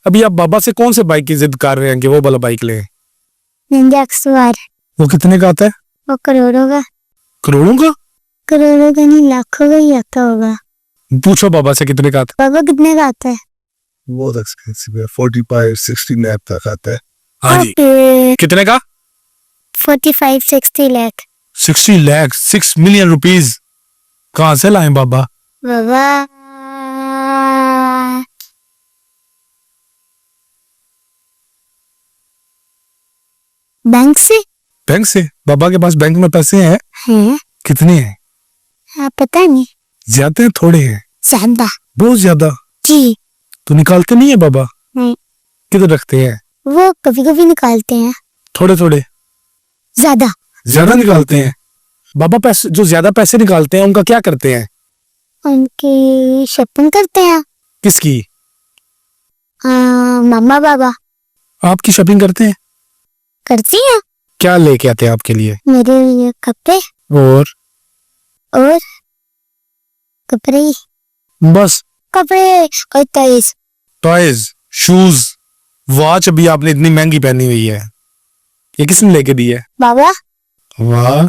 अभी आप बाबा से कौन से बाइक की जिद कर रहे हैं कि वो वाला बाइक ले? निंजा एक्सवार। वो कितने का आता है? वो करोड़ों का। करोड़ों का? करोड़ों का नहीं, लाखों का ही आता होगा। पूछो बाबा से कितने का आता बाबा कितने का आता है? बहुत एक्सपेंसिव है, 45-60 लाख तक आता है। है? हाँ जी। कितने का? 45-60 लाख। 60 लाख, 6 मिलियन रुपीज कहाँ से लाए बाबा? बाबा बैंक से। बैंक से? बाबा के पास बैंक में पैसे हैं? हैं? कितने हैं? हाँ, पता नहीं। ज्यादा हैं थोड़े हैं? ज्यादा। बहुत ज्यादा। जी। तो निकालते नहीं है बाबा? नहीं। किधर रखते हैं? वो कभी कभी निकालते हैं। थोड़े थोड़े? ज्यादा। ज्यादा निकालते हैं? बाबा पैसे जो ज्यादा पैसे निकालते हैं उनका क्या करते हैं? उनकी शॉपिंग करते हैं। किसकी? मम्मा बाबा आपकी शॉपिंग करते हैं? करती हैं। क्या लेके आते हैं आपके लिए? मेरे लिए कपड़े और और कपड़े बस? कपड़े और टॉयज। टॉयज, शूज, वॉच अभी आपने इतनी महंगी पहनी हुई है, ये किसने लेके दी है? बाबा वाह,